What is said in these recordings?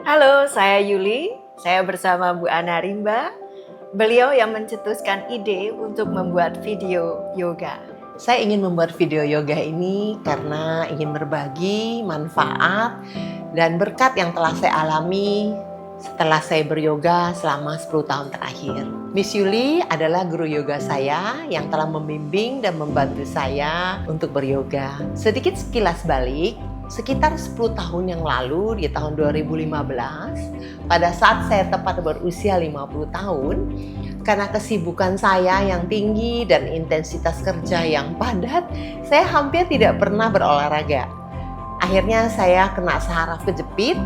Halo, saya Yuli. Saya bersama Bu Ana Rimba. Beliau yang mencetuskan ide untuk membuat video yoga. Saya ingin membuat video yoga ini karena ingin berbagi manfaat dan berkat yang telah saya alami setelah saya beryoga selama 10 tahun terakhir. Miss Yuli adalah guru yoga saya yang telah membimbing dan membantu saya untuk beryoga. Sedikit sekilas balik, sekitar 10 tahun yang lalu di tahun 2015, pada saat saya tepat berusia 50 tahun, karena kesibukan saya yang tinggi dan intensitas kerja yang padat, saya hampir tidak pernah berolahraga. Akhirnya saya kena saraf kejepit,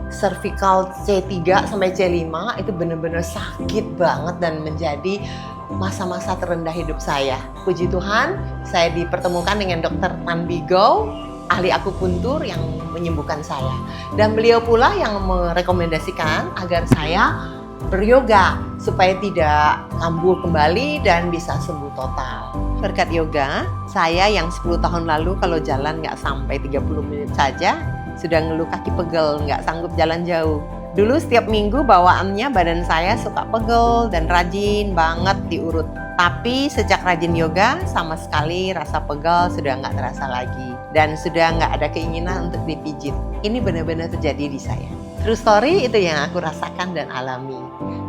cervical C3 sampai C5 itu benar-benar sakit banget dan menjadi masa-masa terendah hidup saya. Puji Tuhan, saya dipertemukan dengan Dr. Tan Bigau, ahli akupuntur yang menyembuhkan saya. Dan beliau pula yang merekomendasikan agar saya beryoga supaya tidak kambuh kembali dan bisa sembuh total. Berkat yoga, saya yang 10 tahun lalu kalau jalan nggak sampai 30 menit saja, sudah ngeluh kaki pegel, nggak sanggup jalan jauh. Dulu setiap minggu bawaannya badan saya suka pegel dan rajin banget diurut. Tapi sejak rajin yoga, sama sekali rasa pegal sudah nggak terasa lagi. Dan sudah nggak ada keinginan untuk dipijit. Ini benar-benar terjadi di saya. True story itu yang aku rasakan dan alami.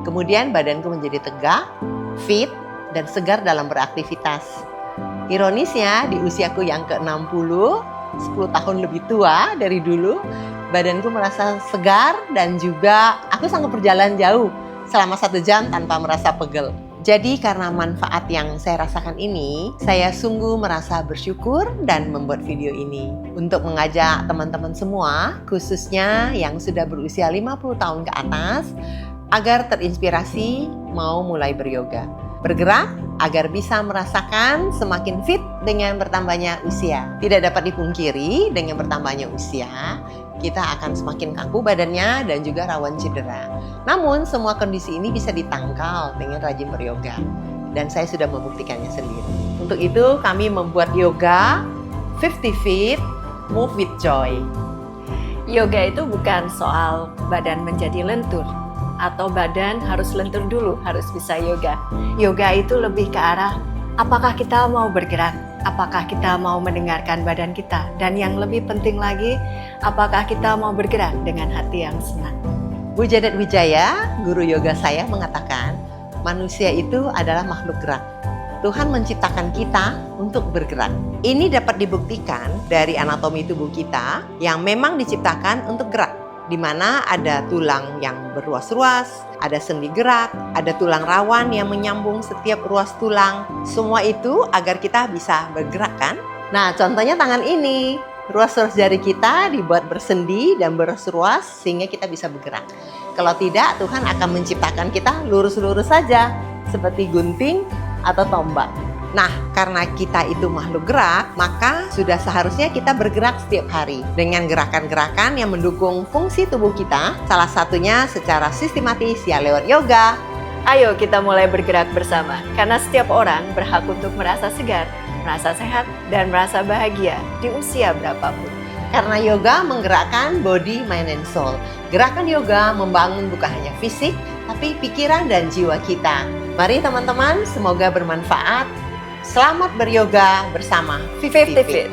Kemudian badanku menjadi tegak, fit, dan segar dalam beraktivitas. Ironisnya di usiaku yang ke-60, 10 tahun lebih tua dari dulu, badanku merasa segar dan juga aku sanggup berjalan jauh selama 1 jam tanpa merasa pegel. Jadi karena manfaat yang saya rasakan ini, saya sungguh merasa bersyukur dan membuat video ini untuk mengajak teman-teman semua, khususnya yang sudah berusia 50 tahun ke atas, agar terinspirasi mau mulai beryoga. Bergerak agar bisa merasakan semakin fit dengan bertambahnya usia. Tidak dapat dipungkiri dengan bertambahnya usia, kita akan semakin kaku badannya dan juga rawan cedera. Namun semua kondisi ini bisa ditangkal dengan rajin beryoga. Dan saya sudah membuktikannya sendiri. Untuk itu kami membuat yoga 50 Fit Move with Joy. Yoga itu bukan soal badan menjadi lentur atau badan harus lentur dulu, harus bisa yoga. Yoga itu lebih ke arah apakah kita mau bergerak, apakah kita mau mendengarkan badan kita, dan yang lebih penting lagi, apakah kita mau bergerak dengan hati yang senang. Bu Janet Wijaya, guru yoga saya, mengatakan manusia itu adalah makhluk gerak. Tuhan menciptakan kita untuk bergerak. Ini dapat dibuktikan dari anatomi tubuh kita yang memang diciptakan untuk gerak, di mana ada tulang yang berruas-ruas, ada sendi gerak, ada tulang rawan yang menyambung setiap ruas tulang. Semua itu agar kita bisa bergerak kan? Nah, contohnya tangan ini. Ruas-ruas jari kita dibuat bersendi dan berruas-ruas sehingga kita bisa bergerak. Kalau tidak, Tuhan akan menciptakan kita lurus-lurus saja, seperti gunting atau tombak. Nah, karena kita itu makhluk gerak, maka sudah seharusnya kita bergerak setiap hari dengan gerakan-gerakan yang mendukung fungsi tubuh kita, salah satunya secara sistematis ya lewat yoga. Ayo kita mulai bergerak bersama, karena setiap orang berhak untuk merasa segar, merasa sehat, dan merasa bahagia di usia berapapun. Karena yoga menggerakkan body, mind, and soul. Gerakan yoga membangun bukan hanya fisik, tapi pikiran dan jiwa kita. Mari teman-teman, semoga bermanfaat. Selamat beryoga bersama 50 Fit.